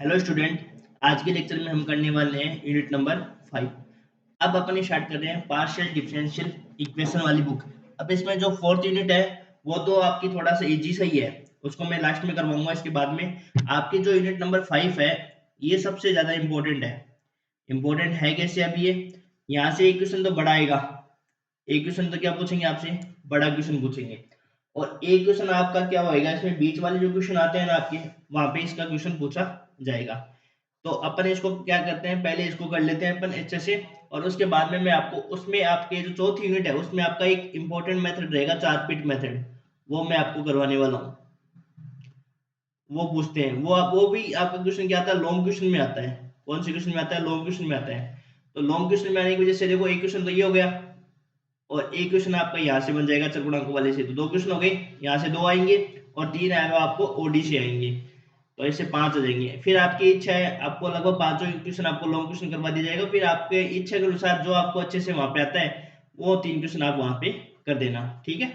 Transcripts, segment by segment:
Hello student. आज के lecture में हम करने वाले हैं यूनिट नंबर 5। अब अपन स्टार्ट कर रहे हैं पार्शियल डिफरेंशियल इक्वेशन वाली बुक। अब इसमें जो फोर्थ यूनिट है वो तो आपकी थोड़ा सा इजी सही है, उसको मैं लास्ट में करवाऊंगा। इसके बाद में आपकी जो यूनिट नंबर 5 है ये सबसे ज्यादा इम्पोर्टेंट है। इम्पोर्टेंट है कैसे? अब ये यहाँ से एक क्वेश्चन तो बड़ा आएगा, एक क्वेश्चन तो क्या पूछेंगे आपसे, बड़ा क्वेश्चन पूछेंगे। और एक क्वेश्चन आपका क्या होएगा, इसमें बीच वाले जो क्वेश्चन आते हैं ना आपके, वहां पे इसका क्वेश्चन पूछा जाएगा। तो अपन इसको क्या करते हैं, पहले इसको कर लेते हैं अपन अच्छे से, और उसके बाद में मैं आपको उसमें आपके जो चौथी यूनिट है उसमें आपका एक इंपॉर्टेंट मेथड रहेगा, चार पिट मेथड, वो मैं आपको करवाने वाला हूँ। वो पूछते हैं, वो भी आपका क्वेश्चन क्या आता है, लॉन्ग क्वेश्चन में आता है। कौन से क्वेश्चन में आता है? लॉन्ग क्वेश्चन में आता है। तो लॉन्ग क्वेश्चन में आने की वजह से देखो, एक क्वेश्चन तो ये हो गया और एक क्वेश्चन आपका यहाँ से बन जाएगा चरगुणांकों वाले से, तो दो क्वेश्चन हो गए। यहाँ से दो आएंगे और तीन आएगा आपको ओडी से आएंगे, तो ऐसे पांच आ जाएंगे। फिर आपकी इच्छा है, आपको लगभग पांचों क्वेश्चन आपको लॉन्ग क्वेश्चन करवा दिया जाएगा। फिर आपके इच्छा के अनुसार जो आपको अच्छे से वहां पे आता है वो तीन क्वेश्चन आप वहां पे कर देना, ठीक है।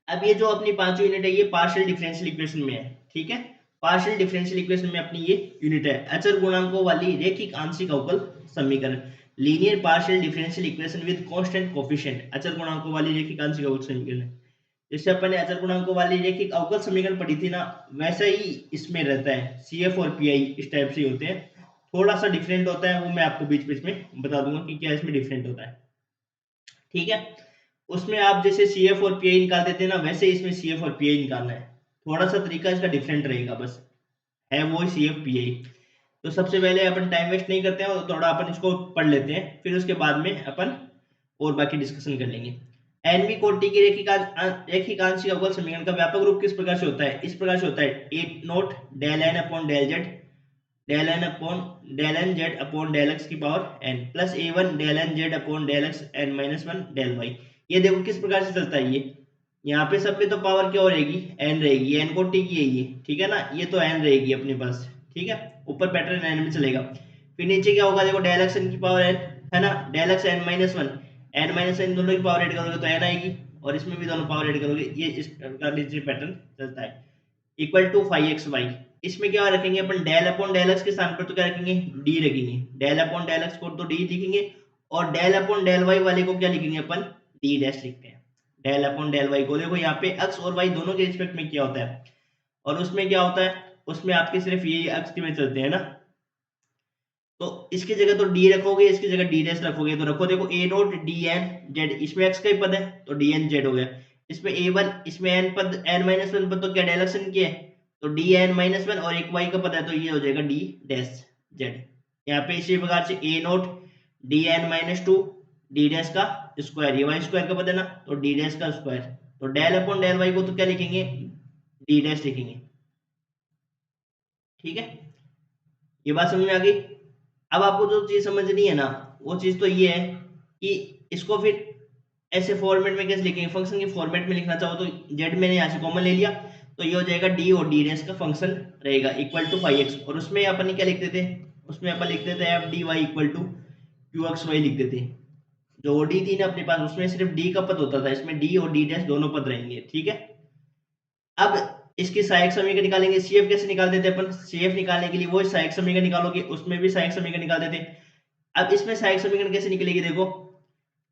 अब ये जो अपनी पांचों यूनिट है ये पार्शियल डिफरेंशियल इक्वेशन में है, ठीक है। पार्शियल डिफरेंशियल इक्वेशन में अपनी ये यूनिट है अचर गुणांकों वाली रैखिक आंशिक अवकल समीकरण, linear partial differential equation with constant coefficient. अचर गुणांकों वाली रैखिक आंशिक अवकल समीकरण, जैसे अपन ने अचर गुणांकों वाली रैखिक अवकल समीकरण पढ़ी थी ना, वैसा ही इसमें रहता है। सीएफ और पीआई इस टाइप से होते हैं, थोड़ा सा डिफरेंट होता है, वो मैं आपको बीच बीच में बता दूंगा कि क्या इसमें डिफरेंट होता है, ठीक है। उसमें आप जैसे CF और PI निकाल देते हैं ना, वैसे इसमें CF और PI निकालना है। थोड़ा सा तरीका इसका डिफरेंट रहेगा, बस है वो CF PI। तो सबसे पहले अपन टाइम वेस्ट नहीं करते हैं और थोड़ा अपन इसको पढ़ लेते हैं, फिर उसके बाद में अपन और बाकी डिस्कशन कर लेंगे। एनवी कोटि की रैखिक आंशिक अवकल समीकरण का व्यापक रूप किस प्रकार से होता है? इस प्रकार से होता है, a naught del n upon del z, del n upon del n z upon del x की power n plus a one del n z upon del x n minus one del y. ये देखो किस प्रकार से चलता है ये, यहाँ पे सब पे तो पावर क्या हो रहेगी, एन रहेगी। एन को टी की है ये, ठीक है ना, ये तो एन रहेगी अपने पास, ठीक है। ऊपर पैटर्न एन में चलेगा। फिर नीचे क्या होगा, देखो डेल एक्स एन की पावर एन है ना, del x n minus one, n minus n दोनों की पावर ऐड करोगे तो एन आएगी, और इसमें भी दोनों पावर ऐड करोगे, ये इस प्रकार नीचे पैटर्न चलता है। Equal to five x y, इसमें क्या रखेंगे अपन, डेल अपॉन डेल एक्स के स्थान पर तो क्या रखेंगे, डी रखेंगे। डेल अपॉन डेल एक्स को तो डी लिखेंगे, और डेल अपॉन डेल वाई वाले को क्या लिखेंगे अपन, डी डैश लिखते हैं। डेल अपॉन डेल वाई को देखो यहाँ पे एक्स और वाई दोनों के रिस्पेक्ट में क्या होता है, और उसमें क्या होता है, उसमें आपके सिर्फ ये एक्स में चलते हैं ना, तो इसकी जगह तो डी रखोगे, इसकी जगह डी डैश रखोगे, तो रखो देखो ए नोट डी एन जेड, इसमें एक्स का ही पद है तो डी एन जेड हो गया। इसमें ए वन, इसमें एन पद, एन माइनस वन पद तो क्या डेल एक्स एन की है, तो डी एन माइनस वन, और एक वाई का पद है तो ये हो जाएगा डी डैश जेड। यहाँ पे इसी प्रकार से a naught D n minus two D dash का स्क्वायर, ये वाई स्क्वायर का पद है ना, तो डी डैश का स्क्वायर, तो डेल अपॉन डेल वाई को तो क्या लिखेंगे, डी डैश लिखेंगे, ठीक है। ये बात समझ में आ गई। अब आपको जो चीज समझनी है ना, वो चीज तो ये है कि इसको फिर ऐसे फॉर्मेट में कैसे लिखेंगे, फंक्शन के फॉर्मेट में लिखना चाहो तो जेड मैंने यहाँ से कॉमन ले लिया, तो ये हो जाएगा डी और डी डैश का फंक्शन रहेगा इक्वल टू फाइव एक्स, और उसमें अपन क्या लिखते थे, उसमें अपन लिखते थे f d y equal to q x y लिखते थे। जो डी थी ना अपने पास, उसमें सिर्फ डी का पद होता था, इसमें डी और डी डैश दोनों पद रहेंगे, ठीक है। अब इसकी सहायक समीकरण निकालेंगे। सीएफ कैसे निकालते थे अपन, सीएफ निकालने के लिए वो सहायक समीकरण निकालोगे, उसमें भी सहायक समीकरण निकालते थे। अब इसमें सहायक समीकरण कैसे निकलेगी, देखो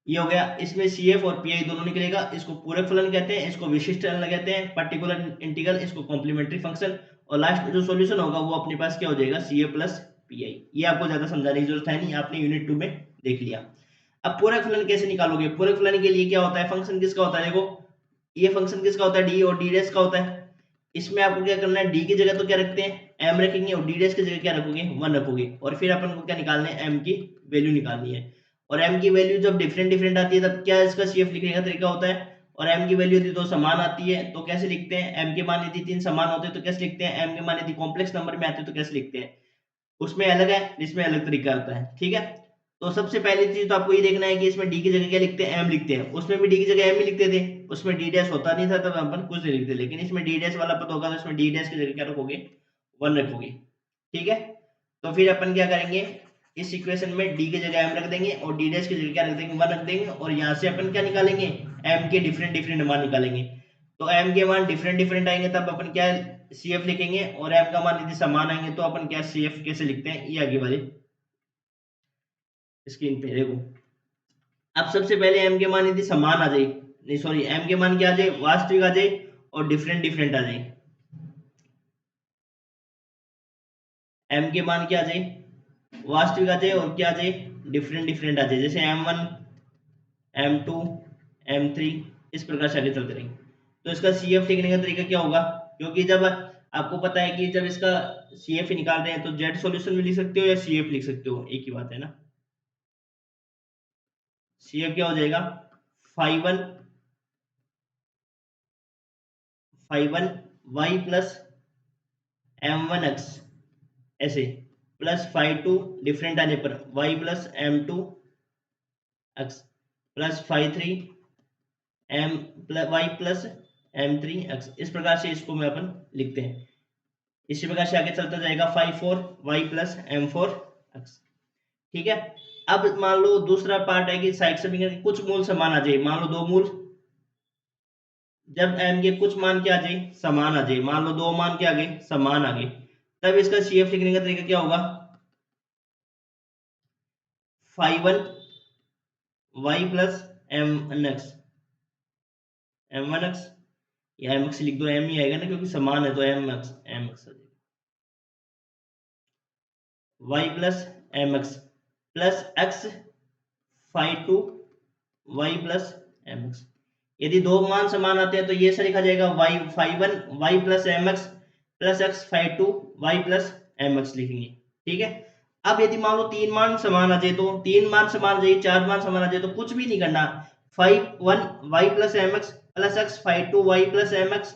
ये हो गया, इसमें सीएफ और पीआई दोनों निकलेगा, इसको पूरक फलन कहते हैं, इसको विशिष्ट फलन कहते हैं, पर्टिकुलर इंटीग्रल, इसको कॉम्प्लीमेंट्री फंक्शन, और लास्ट में जो सॉल्यूशन होगा वो अपने पास क्या हो जाएगा, सीएफ प्लस पीआई। ये आपको ज्यादा समझाने की जरूरत है नहीं, आपने यूनिट 2 में देख लिया। अब पूरक फलन कैसे निकालोगे, पूरक फलन के लिए क्या होता है, फंक्शन किसका होता है, देखो ये फंक्शन किसका होता है, डी और डी डैश का होता है। इसमें आपको क्या करना है, डी की जगह तो क्या रखते हैं, एम रखेंगे, और डी डैश की जगह क्या रखोगे, वन रखोगे, और फिर अपन को क्या निकालना है, एम की वैल्यू निकालनी है। और एम की वैल्यू जब डिफरेंट डिफरेंट आती है तब क्या इसका सीएफ लिखने का तरीका होता है, और एम की वैल्यू यदि दो समान आती है तो कैसे लिखते हैं, एम के मान यदि तीन समान होते हैं तो कैसे लिखते हैं, एम के मान यदि कॉम्प्लेक्स नंबर में आते हैं तो कैसे लिखते हैं, उसमें अलग है, इसमें अलग तरीका होता है, ठीक है। तो सबसे पहली चीज तो आपको ये देखना है कि इसमें डी की जगह क्या लिखते हैं, एम लिखते हैं, उसमें भी डी की जगह एम ही लिखते थे, उसमें डी डैश होता नहीं था तब अपन कुछ नहीं लिखते, लेकिन इसमें डी डैश वाला पता होगा तो इसमें डी डैश की जगह क्या रखोगे, वन रखोगे, ठीक है। तो फिर अपन क्या करेंगे, इस इक्वेशन में डी की जगह एम रख देंगे और डी डैश की जगह क्या रख देंगे, वन रख देंगे, और यहाँ से अपन क्या निकालेंगे, एम के डिफरेंट डिफरेंट मान निकालेंगे। तो एम के मान डिफरेंट डिफरेंट आएंगे तब अपन क्या सी एफ लिखेंगे और एम का मान यदि समान आएंगे तो अपन क्या सी एफ कैसे लिखते हैं, ये आगे वाली स्क्रीन पे देखो। अब सबसे पहले एम के मान यदि समान आ जाए, नहीं सॉरी, एम के मान क्या आ जाए, वास्तविक आ जाए और डिफरेंट डिफरेंट आ जाए। एम के मान क्या आ जाए, वास्तविक आ जाए और क्या आ जाए, डिफरेंट डिफरेंट आ जाए। जैसे M1 M2 M3 इस प्रकार से आगे चलते रहेंगे। तो इसका सी एफ लिखने का तरीका क्या होगा, क्योंकि जब आपको पता है कि जब इसका सी एफ निकाल रहे हैं तो जेड सॉल्यूशन में लिख सकते हो या सी एफ लिख सकते हो, एक ही बात है ना। सी एफ क्या हो जाएगा, five one Y plus M1x ऐसे, प्लस 5 2 डिफरेंट आने पर y plus M2x plus 5 3 m plus y plus M3x। इस प्रकार से इसको मैं अपन लिखते हैं। इसी प्रकार से आगे चलता जाएगा 5 4 y प्लस M4x। ठीक है। अब मान लो दूसरा पार्ट है कि साइड समीकरण के कुछ मूल समान आ जाए, मान लो दो मूल, जब m के कुछ मान क्या आ जाए, समान आ जाए, मान लो दो मान क्या आ गए, समान आ गए, तब इसका CF लिखने का तरीका क्या होगा, 5 1 y प्लस M1x या mx लिख दो, m ही आएगा ना क्योंकि समान है तो mx आ जाएगा, y plus mx plus x 5 2 y plus mx। यदि दो मान समान आते हैं तो ये ऐसा लिखा जाएगा y 5 1 y plus mx plus x 5 2 y plus mx लिखेंगे। ठीक है। अब यदि मान लो तीन मान समान आ जाए, तो तीन मान समान आ जाए, चार मान समान आ जाए, तो कुछ भी नहीं करना, 5 1 y plus mx plus x 5 2 y plus mx,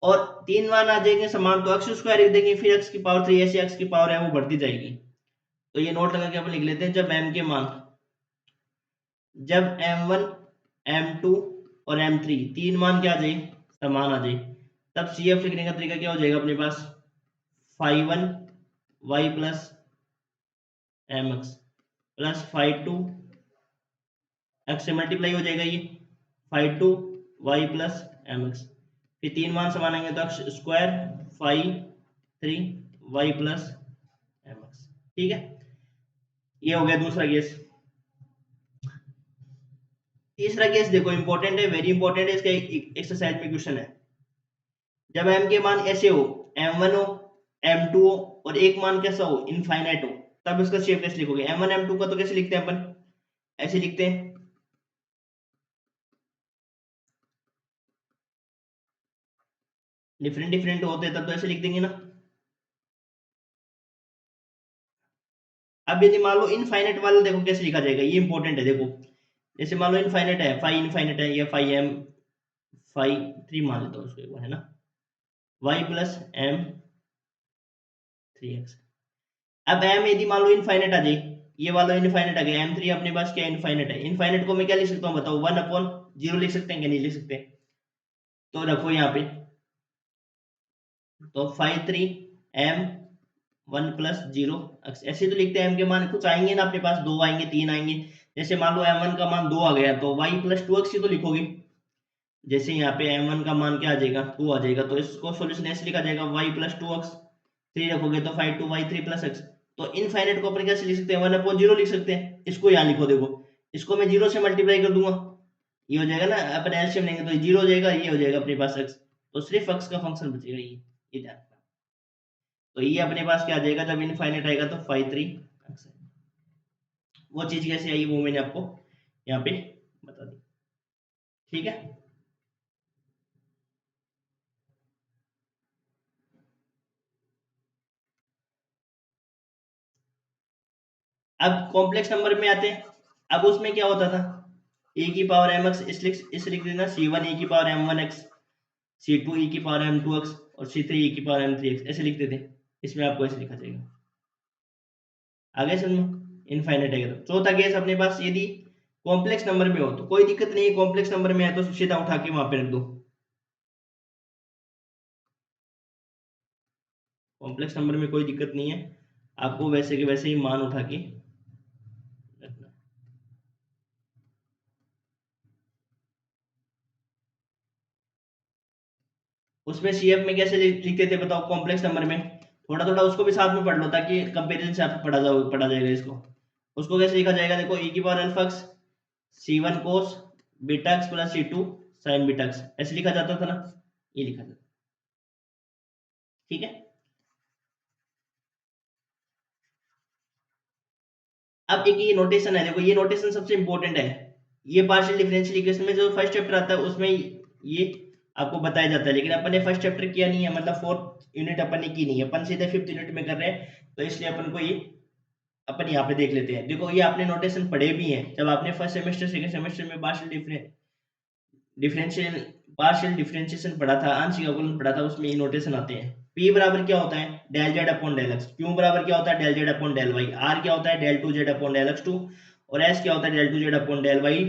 और तीन मान आ जाएंगे समान तो x स्क्वायर लिख देंगे, फिर x की पावर 3 ऐसे x की पावर है वो बढ़ती जाएगी। तो ये नोट लगा के अपन लिख लेते हैं, जब m के मान, जब M1 M2 और M3 तीन मान क्या आ जाए, समान आ जाए, तब CF लिखने का तरीका क्या हो जाएगा अपने पास, 5 1 y plus mx plus 5 2 x से मल्टीप्लाई हो जाएगा ये 5 2 y प्लस mx, फिर तीन मान समान आएंगे तो x square 5 3 y plus mx। ठीक है, ये हो गया दूसरा केस। तीसरा केस देखो, इंपॉर्टेंट है, वेरी इंपॉर्टेंट है, इसका एक्सरसाइज में क्वेश्चन है। जब m के मान ऐसे हो, m1 हो m2 हो और एक मान कैसा हो, इनफाइनाइट हो, तब इसका शेप कैसे लिखोगे। m1 m2 का तो कैसे लिखते हैं अपन, ऐसे लिखते हैं, डिफरेंट डिफरेंट होते हैं तब तो ऐसे लिख देंगे ना। अब यदि मान लो इनफाइनाइट वाला देखो कैसे लिखा जाएगा, ये इंपॉर्टेंट है देखो। जैसे मान लो इनफाइनाइट है, फाइव इनफाइनाइट है, या 5 3 मान लेता हूँ उसको एक बार, है ना, y प्लस M3x। अब m यदि मान लो इनफाइनाइट आ जाए, ये वाला इनफाइनाइट आ गया, M3 अपने पास क्या इनफाइनाइट है, इनफाइनाइट को मैं क्या लिख सकता हूँ बताओ, 1/0 लिख सकते हैं क्या, नहीं लिख सकते। तो रखो यहाँ पे, तो 5 3 M1 प्लस 0 ऐसे तो लिखते हैं, m के मान कुछ आएंगे ना अपने पास, दो आएंगे तीन आएंगे। जैसे मान लो m1 का मान 2 आ गया तो y प्लस 2x ही तो लिखोगे। जैसे यहाँ पे m1 का मान क्या आ जाएगा, 2 आ जाएगा, तो इसको सोल्यूशन ऐसे लिखा जाएगा y प्लस 2x, 3 रखोगे तो 5 2 y 3 प्लस x। तो इनफाइनाइट को अपन कैसे लिख सकते हैं, 1/0 लिख सकते हैं। इसको यहाँ लिखो, देखो इसको मैं 0 से मल्टीप्लाई कर दूंगा, ये हो जाएगा ना, अपन एलसीएम लेंगे तो 0 हो जाएगा, ये हो जाएगा अपने पास x, तो सिर्फ x का फंक्शन बचेगा, ये ध्यान रखना। तो ये अपने पास क्या आ जाएगा, जब इनफाइनाइट आएगा तो 5 3 x। वो चीज कैसे आई वो मैंने आपको यहाँ पे बता दी। ठीक है। अब कॉम्प्लेक्स नंबर में आते हैं। अब उसमें क्या होता था, e की पावर mx इस लिख देना, c1 e की पावर m1x, c2 e की पावर m2x और c3 e की पावर m3x ऐसे लिखते थे। इसमें आपको ऐसे लिखा जाएगा, आगे समझ में, इनफाइनाइट है। तो चौथा केस अपने पास, यदि कॉम्प्लेक्स नंबर में हो तो कोई दिक्कत नहीं है, कॉम्प्लेक्स नंबर में है तो सीधा उठा के वहां पे रख दो, कॉम्प्लेक्स नंबर में कोई दिक्कत नहीं है, आपको वैसे के वैसे ही मान उठा के रखना। उसमें सीएफ में कैसे लिखते थे बताओ, कॉम्प्लेक्स नंबर में। थोड़ा थोड़ा उसको भी साथ में पढ़ लो ताकि कंपेरिजन से आपको पढ़ा जाएगा इसको। उसको कैसे लिखा जाएगा, देखो e की power alpha x c1 cos beta x plus c2 sin beta x, ऐसे लिखा जाता था ना, ये लिखा जाता। ठीक है, अब एक ये नोटेशन है, देखो ये नोटेशन सबसे इंपॉर्टेंट है। ये पार्शियल डिफरेंशियल इक्वेशन में जो फर्स्ट चैप्टर आता है उसमें ये आपको बताया जाता है, लेकिन अपन ने फर्स्ट चैप्टर किया नहीं है, मतलब फोर्थ यूनिट अपन ने की नहीं है, अपन सीधे फिफ्थ यूनिट में कर रहे हैं, तो इसलिए अपन को ये अपन यहाँ पे देख लेते हैं। देखो ये आपने नोटेशन पढ़े भी हैं, जब आपने फर्स्ट सेमेस्टर सेकंड सेमेस्टर में डिफरेंशियल पार्शियल डिफरेंशिएशन पढ़ा था, आंशिक अवकलन पढ़ा था, उसमें ये नोटेशन आते हैं। P बराबर क्या होता है, del z upon del x. Q बराबर क्या होता है, del z upon del y. R क्या होता है, del two z upon del x two. और S क्या होता है, del two z upon del y,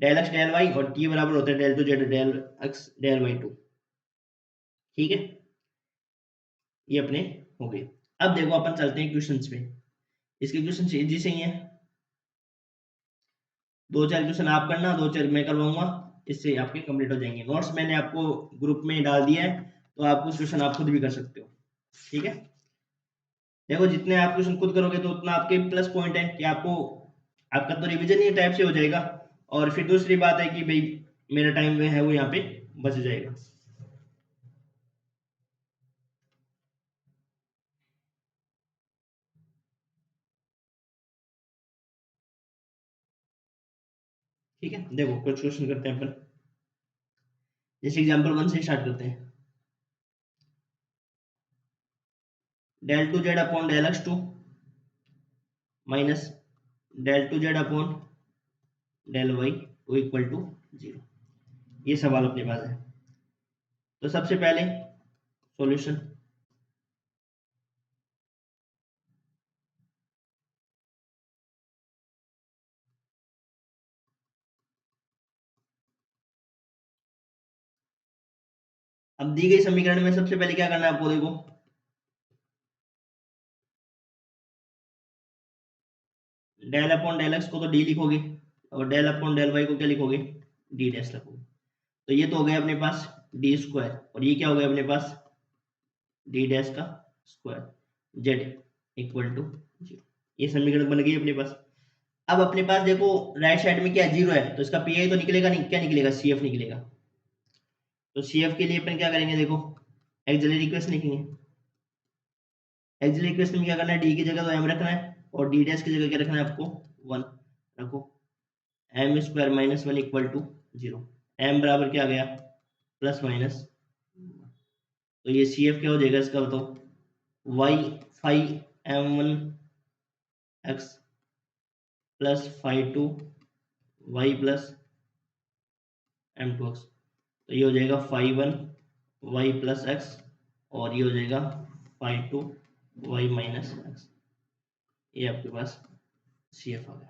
del x del y. और T बराबर होता है del two z del x del y two. ठीक है, ये अपने हो गए। अब देखो अपन चलते हैं क्वेश्चंस पे। इसके क्वेश्चन इजी से ही है, दो चार क्वेश्चन आप करना, दो चार मैं करवाऊंगा, इससे आपके कंप्लीट हो जाएंगे। नोट्स मैंने आपको ग्रुप में डाल दिया है, तो आप कुछ क्वेश्चन आप खुद भी कर सकते हो। ठीक है, देखो जितने आप क्वेश्चन खुद करोगे तो उतना आपके प्लस पॉइंट है कि आपको आपका तो रिवीजन ही टाइप से हो जाएगा, और फिर दूसरी बात है कि भाई मेरा टाइम है वो यहाँ पे बच जाएगा। ठीक है, देखो कुछ क्वेश्चन करते हैं अपन, जैसे एग्जांपल 1 से स्टार्ट करते हैं। Del two z upon del x two minus del two z upon del y two equal to 0, ये सवाल अपने पास है। तो सबसे पहले सॉल्यूशन, अब दी गई समीकरण में सबसे पहले क्या करना है आपको, देखो डेल अपॉन डेल एक्स को तो डी लिखोगे, और डेल अपॉन डेल वाई को क्या लिखोगे, डी डैश लिखोगे। तो ये तो हो गया अपने पास डी स्क्वायर, और ये क्या हो गया अपने पास डी डैश का स्क्वायर, जेड इक्वल टू 0। ये समीकरण बन गई अपने पास। अब अपने पास देखो राइट साइड में क्या है, 0 है, तो इसका पी आई तो निकलेगा नहीं, क्या निकलेगा, सी एफ निकलेगा। तो सी एफ के लिए अपन क्या करेंगे, देखो एक्सिलरी इक्वेशन लिखेंगे। एक्सिलरी इक्वेशन में क्या करना है, डी की जगह तो एम रखना है, और डी डैश की जगह क्या रखना है आपको, 1 रखो। M square minus 1 equal to 0। M बराबर क्या आ गया, प्लस माइनस। तो ये सी एफ क्या हो जाएगा इसका बताओ, y 5m1 x plus 5 2 y plus m2 x. तो ये हो जाएगा 5 1 वाई प्लस एक्स, और ये हो जाएगा 5 2 वाई माइनस एक्स। ये आपके पास सी एफ आ गया।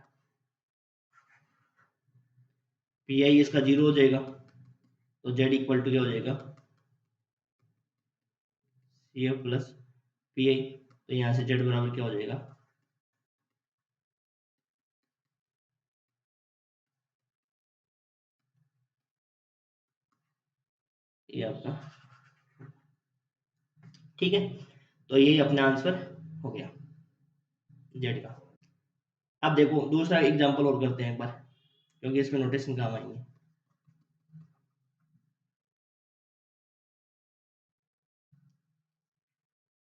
पी आई इसका 0 हो जाएगा, तो जेड इक्वल टू क्या हो जाएगा, C F plus P I. तो यहाँ से जेड बराबर क्या हो जाएगा, ये आपका। ठीक है, तो यही अपना आंसर हो गया जेड का। अब देखो दूसरा एग्जांपल और करते हैं एक बार, क्योंकि इसमें नोटेशन काम आएंगे।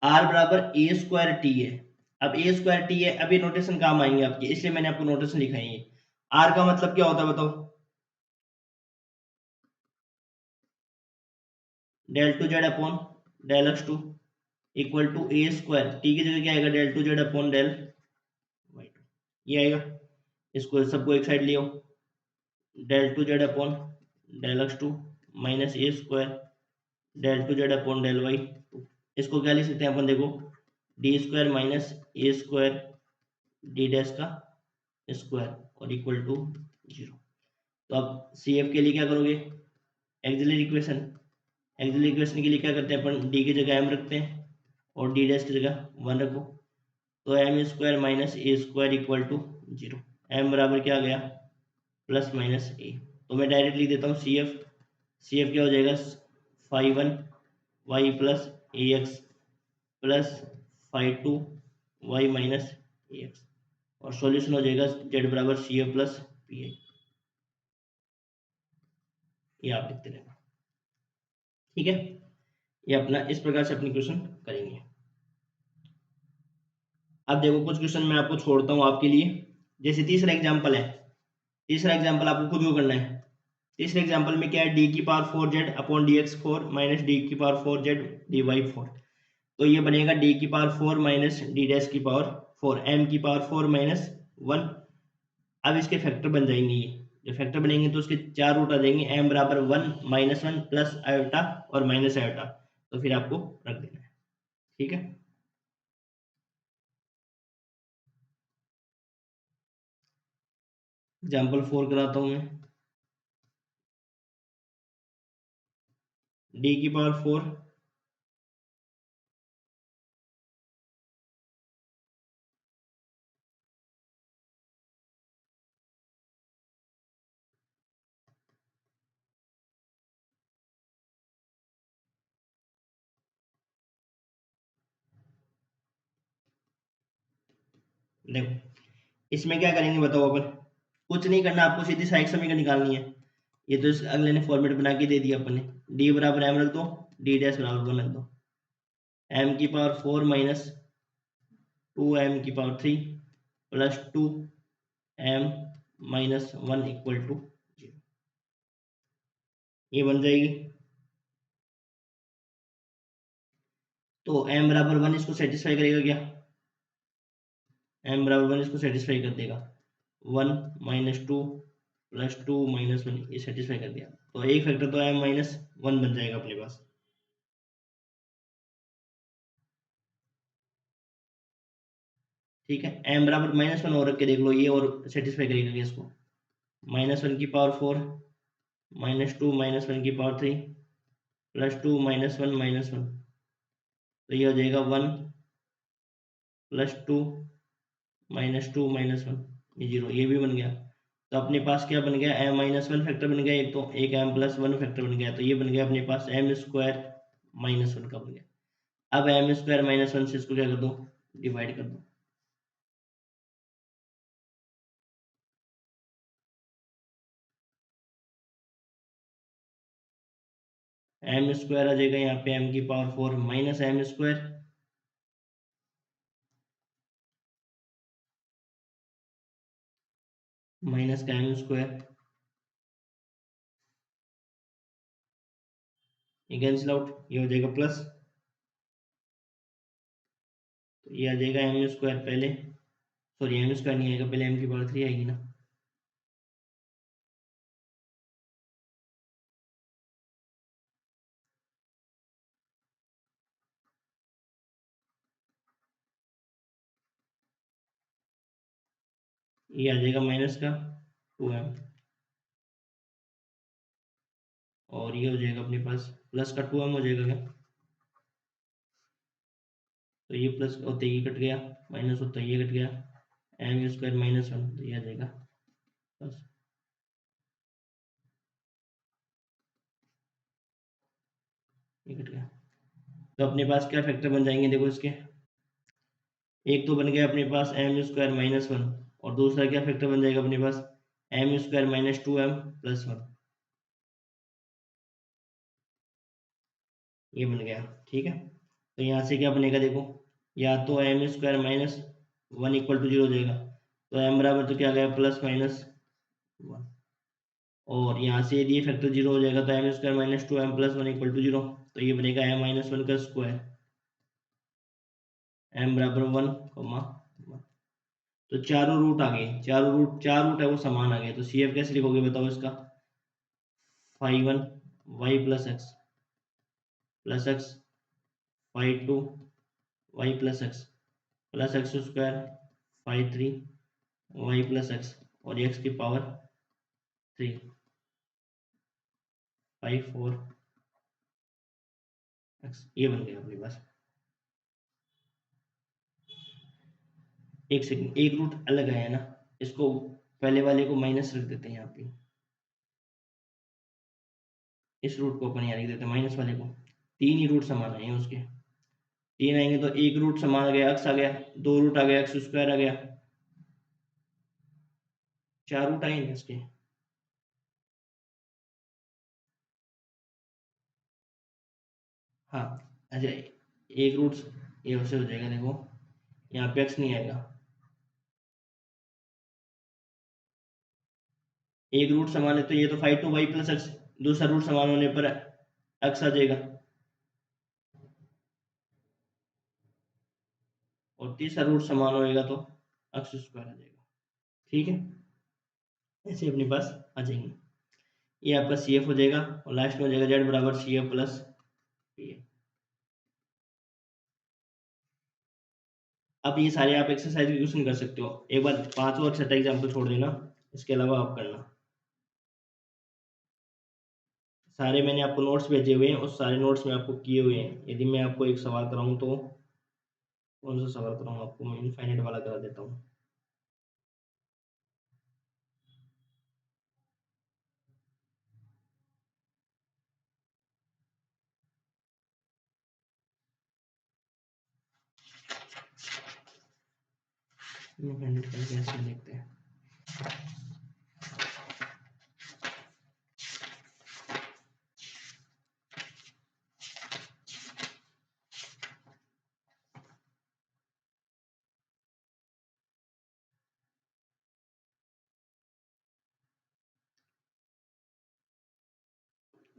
आर बराबर ए स्क्वायर टी है। अब ए स्क्वायर टी है, अब ये नोटेशन काम आएंगे आपके, इसलिए मैंने आपको नोटेशन लिखा है। आर का मतलब क्या होता है बताओ, del two z upon del x two equal to a square, t की जगह क्या आएगा, del two z upon del y two, ये आएगा। इसको सबको एक साइड लियो, del two z upon del x two minus a square del two z upon del y two. इसको क्या लिख सकते हैं अपन, देखो d square minus a square d dash का स्क्वायर और इक्वल टू 0। तो अब सी एफ के लिए क्या करोगे, एक्सिलरी इक्वेशन। एक्सिलरी इक्वेशन के लिए क्या करते हैं अपन, डी की जगह एम रखते हैं, और डी डैश की जगह 1 रखो। तो m square minus a square equal to 0। M बराबर क्या आ गया, प्लस माइनस ए। तो मैं डायरेक्ट लिख देता हूँ सी एफ। सी एफ क्या हो जाएगा, 5 1 y plus a x plus five two y minus a x, और सॉल्यूशन हो जाएगा जेड बराबर सी ए प्लस पी आई। ये आप लिखते रहना, ठीक है। ये अपना इस प्रकार से अपनी क्वेश्चन करेंगे। अब देखो कुछ क्वेश्चन मैं आपको छोड़ता हूँ आपके लिए। जैसे तीसरा एग्जाम्पल है, तीसरा एग्जाम्पल आपको खुद को करना है। तीसरे एग्जाम्पल में क्या है, डी की power 4z upon D x 4 minus D की पावर 4z डी वाई 4। तो ये बनेगा डी की पावर 4 माइनस डी डैश की पावर 4 एम की पावर 4 माइनस 1। अब इसके फैक्टर बन जाएंगे, ये जो फैक्टर बनेंगे तो उसके चार रूट आ जाएंगे, एम बराबर 1 माइनस 1 प्लस आयोटा और माइनस आयोटा, तो फिर आपको रख देना है, ठीक है। एग्जाम्पल 4 कराता हूँ मैं। डी की पावर 4 देखो इसमें क्या करेंगे बताओ, अपन कुछ नहीं करना, आपको सीधी साइड समीकरण निकालनी है। ये तो इस अगले ने फॉर्मेट बना के दे दिया अपन ने, डी बराबर एम रख दो, डी डैश बराबर 1 रख दो, एम की पावर 4 माइनस 2m की power 3 plus 2m minus 1 equal to 0, ये बन जाएगी। तो m बराबर 1 इसको सेटिस्फाई करेगा क्या, m बराबर 1 इसको सेटिस्फाई कर देगा, 1 माइनस 2 प्लस 2 माइनस 1, ये सेटिस्फाई कर दिया। तो एक फैक्टर तो m माइनस 1 बन जाएगा अपने पास, ठीक है। m बराबर माइनस 1 और रख के देख लो, ये और सेटिस्फाई करेगा क्या इसको, माइनस 1 की पावर 4 माइनस 2 माइनस 1 की पावर 3 प्लस 2 माइनस 1 माइनस 1, तो ये हो जाएगा 1 प्लस 2 माइनस 2 माइनस 1, ये 0, ये भी बन गया। तो अपने पास क्या बन गया, एम माइनस 1 फैक्टर बन गया एक, तो एक एम प्लस 1 फैक्टर बन गया, तो ये बन गया अपने पास एम स्क्वायर माइनस 1 का बन गया। अब एम स्क्वायर माइनस 1 से इसको क्या कर दो, डिवाइड कर दो, एम स्क्वायर आ जाएगा यहाँ पे एम की power 4 minus m square minus का एम स्क्वायर, ये कैंसिल आउट, ये हो जाएगा प्लस, तो ये आ जाएगा एम स्क्वायर पहले, सॉरी एम स्क्वायर नहीं आएगा, पहले एम की पावर 3 आएगी ना, ये आ जाएगा माइनस का 2m, और ये हो जाएगा अपने पास प्लस का 2m हो जाएगा क्या, तो ये प्लस होते ही कट गया, माइनस होता ही ये कट गया, एम स्क्वायर माइनस 1, तो ये आ जाएगा प्लस, ये कट गया। तो अपने पास क्या फैक्टर बन जाएंगे देखो इसके, एक तो बन गया अपने पास एम स्क्वायर माइनस 1, और दूसरा क्या फैक्टर बन जाएगा अपने पास, m square minus 2m plus 1, ये बन गया, ठीक है। तो यहाँ से क्या बनेगा देखो, या तो m square minus 1 equal to 0 हो जाएगा, तो एम बराबर तो क्या गया प्लस माइनस 1, और यहाँ से यदि ये फैक्टर 0 हो जाएगा तो m square minus 2m plus 1 equal to 0, तो ये बनेगा एम माइनस 1 का स्क्वायर, एम बराबर 1 कॉमा 1। तो चारों रूट आ गए, चार रूट है वो समान आ गए, तो सी एफ कैसे लिखोगे बताओ इसका, 5 1 y plus x 5 2 y plus x square 5 3 y plus x, और एक्स की पावर 3 5 4 एक्स, ये बन गया अपने पास। एक सेकंड, एक रूट अलग आया ना, इसको पहले वाले को माइनस रख देते हैं यहाँ पे, इस रूट को अपन यहाँ लिख देते हैं माइनस वाले को, 3 ही रूट समान आए हैं उसके। 3 आएंगे तो एक रूट समान आ गया, x आ गया, 2 रूट आ गया, x स्क्वायर आ गया, 4 रूट आएंगे इसके। हाँ, अच्छा, एक रूट ये वैसे हो जाएगा, देखो यहाँ पे x नहीं आएगा, एक रूट समान है तो ये तो 5 2y प्लस एक्स, दूसरा रूट समान होने पर x आ जाएगा, और तीसरा रूट समान होएगा तो x स्क्वायर आ जाएगा। ठीक है, ऐसे अपने पास आ जाएंगे। ये आपका सी एफ हो जाएगा, और लास्ट में हो जाएगा जेड बराबर c F plus p f. अब ये सारे आप एक्सरसाइज के क्वेश्चन कर सकते हो। एक बार 5 और 6 एग्जाम्पल छोड़ देना, इसके अलावा आप करना। सारे मैंने आपको नोट्स भेजे हुए हैं, उस सारे नोट्स में आपको किए हुए हैं। यदि मैं आपको एक सवाल कराऊं तो कौन सा सवाल कराऊं आपको, मैं इनफाइनाइट वाला करा देता हूँ। इनफाइनाइट का कैसे देखते हैं।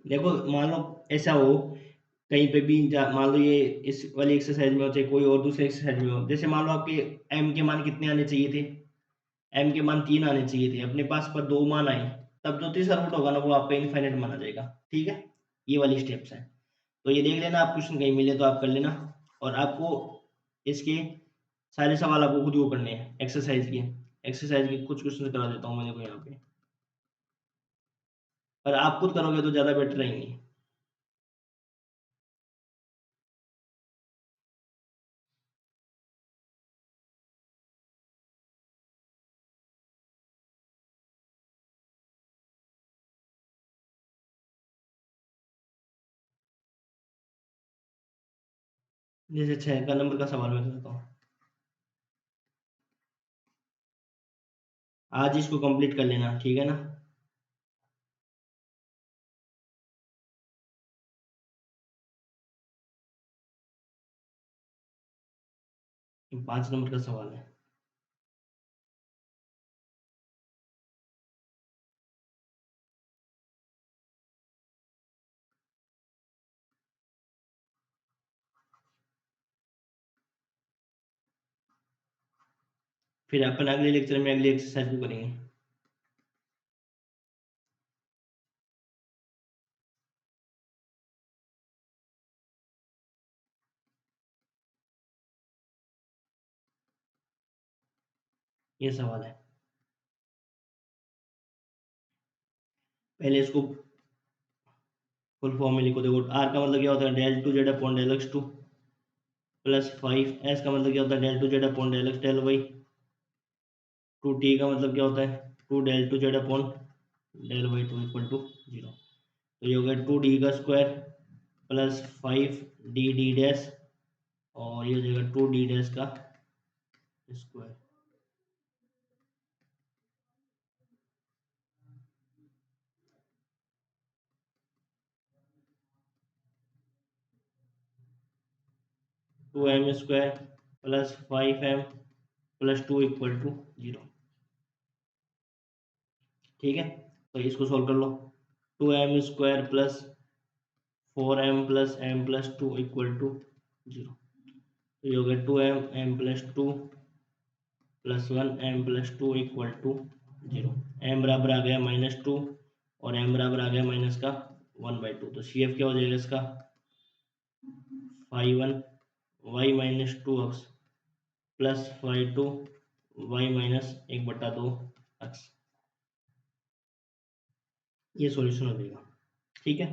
देखो, मान लो ऐसा हो कहीं पे भी मान लो ये इस वाली एक्सरसाइज में हो, चाहे कोई और दूसरी एक्सरसाइज में हो, जैसे मान लो आपके एम के मान कितने आने चाहिए थे, एम के मान 3 आने चाहिए थे, अपने पास पर 2 मान आए, तब जो तीसरा रूट होगा ना वो आपका इनफाइनाइट माना जाएगा। ठीक है, ये वाली स्टेप्स है। तो ये देख लेना, आप क्वेश्चन कहीं मिले तो आप कर लेना, और आपको इसके सारे सवाल आपको खुद को करने हैं एक्सरसाइज के कुछ क्वेश्चन करा देता हूँ मैं, देखो यहाँ पे, पर आप खुद करोगे तो ज़्यादा बेटर रहेंगे। जैसे 6 का नंबर का सवाल मैं करता हूँ, आज इसको कंप्लीट कर लेना, ठीक है ना। 5 नंबर का सवाल है। फिर अपन अगले लेक्चर में अगली एक्सरसाइज भी करेंगे। ये सवाल है, पहले इसको फुल फॉर्म में लिखो। देखो, आर का मतलब क्या होता है, del two z upon del x two plus 5, s का मतलब क्या होता है, del two z upon del x del y, two t का मतलब क्या होता है, two del two z upon del y two equal to 0। तो ये हो गया 2d का स्क्वायर प्लस 5d डैश, और ये हो जाएगा 2d डैश का square. 2m square plus 5m plus 2 equal to 0। ठीक है, तो इसको सोल्व कर लो। 2m square plus 4m plus m plus 2 equal to 0। तो ये हो गया 2m m plus 2 plus 1m plus 2 equal to 0। m बराबर आ गया -2 और m बराबर आ गया माइनस का 1/2। तो सी एफ क्या हो जाएगा इसका, 5 1 y minus 2x plus 5 2 y minus 1/2 x। ये सॉल्यूशन हो जाएगा। ठीक है,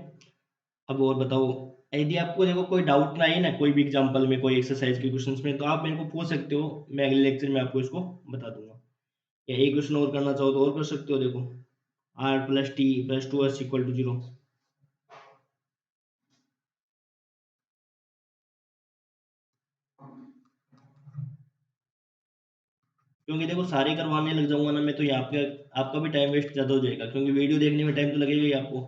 अब और बताओ, यदि आपको देखो कोई डाउट ना आए ना कोई भी एग्जांपल में, कोई एक्सरसाइज के क्वेश्चंस में, तो आप मेरे को पूछ सकते हो, मैं अगले लेक्चर में आपको इसको बता दूंगा। या एक क्वेश्चन और करना चाहो तो और कर सकते हो। देखो, r plus t plus 2s equal to 0। क्योंकि देखो सारे करवाने लग जाऊंगा ना मैं, तो यहाँ पे आपका भी टाइम वेस्ट ज़्यादा हो जाएगा, क्योंकि वीडियो देखने में टाइम तो लगेगा ही आपको,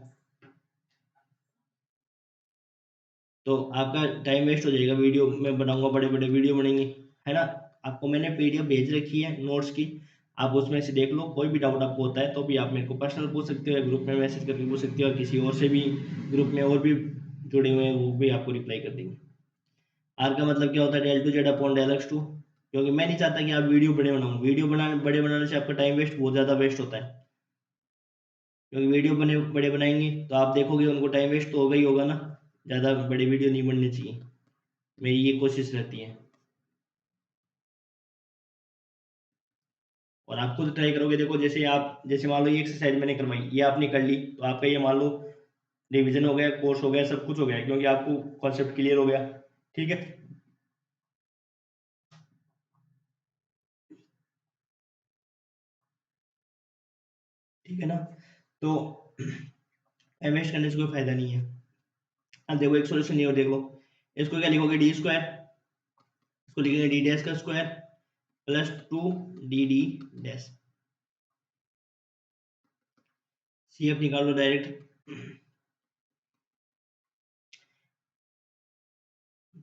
तो आपका टाइम वेस्ट हो जाएगा। वीडियो में बनाऊंगा, बड़े बड़े वीडियो बनेंगे, है ना। आपको मैंने पीडीएफ भेज रखी है नोट्स की, आप उसमें से देख लो। कोई भी डाउट आपको होता है तो भी आप मेरे को पर्सनल पूछ सकते हो, ग्रुप में मैसेज करके पूछ सकते हो, और किसी और से भी ग्रुप में और भी जुड़े हुए हैं वो भी आपको रिप्लाई कर देंगे। आर का मतलब क्या होता है, del two z upon del x two. क्योंकि मैं नहीं चाहता कि आप वीडियो बड़े बनाओ, वीडियो बनाने बड़े बनाने से आपका टाइम वेस्ट बहुत ज़्यादा वेस्ट होता है। क्योंकि वीडियो बने बड़े बनाएंगे तो आप देखोगे उनको टाइम वेस्ट तो होगा ही होगा ना। ज़्यादा बड़े वीडियो नहीं बनने चाहिए, मेरी ये कोशिश रहती है। और आप खुद ट्राई करोगे, देखो जैसे आप, जैसे मान लो ये एक्सरसाइज मैंने करवाई, ये आपने कर ली, तो आपका ये मान लो रिवीजन हो गया, कोर्स हो गया, सब कुछ हो गया, क्योंकि आपको कॉन्सेप्ट क्लियर हो गया। ठीक है, ठीक है ना। तो टाइम वेस्ट करने से कोई फायदा नहीं है। अब देखो एक सोल्यूशन ये और देख लो, इसको क्या लिखोगे, डी स्क्वायर, इसको लिखेंगे डी डैश का square plus 2 d dash. C f निकाल लो डायरेक्ट,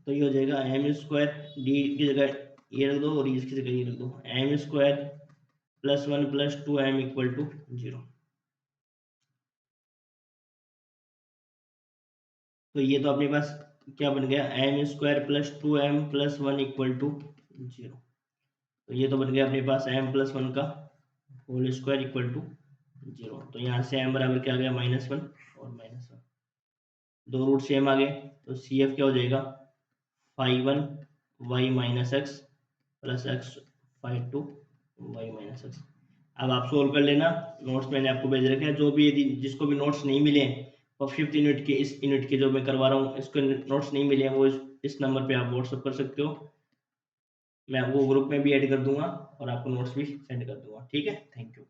तो ये हो जाएगा एम स्क्वायर, डी की जगह ये रख दो और इसकी जगह ये रख दो, M square +1 + 2m equal to 0। तो ये तो अपने पास क्या बन गया, M square +2m+1 equal to 0। तो ये तो बन गया अपने पास m+1 का होल स्क्वायर इक्वल टू 0। तो यहाँ से m बराबर क्या आ गया, -1 और -1, दो रूट सेम आ गए। तो सी एफ क्या हो जाएगा, 5(1)y-x + x 5(2)y-x। अब आप सोल्व कर लेना, नोट्स मैंने आपको भेज रखे हैं। जो भी यदि जिसको भी नोट्स नहीं मिले और 5th यूनिट के, इस यूनिट के जो मैं करवा रहा हूँ, इसको नोट्स नहीं मिले हैं, वो इस नंबर पे आप व्हाट्सअप कर सकते हो। मैं आपको ग्रुप में भी ऐड कर दूंगा और आपको नोट्स भी सेंड कर दूंगा। ठीक है, थैंक यू।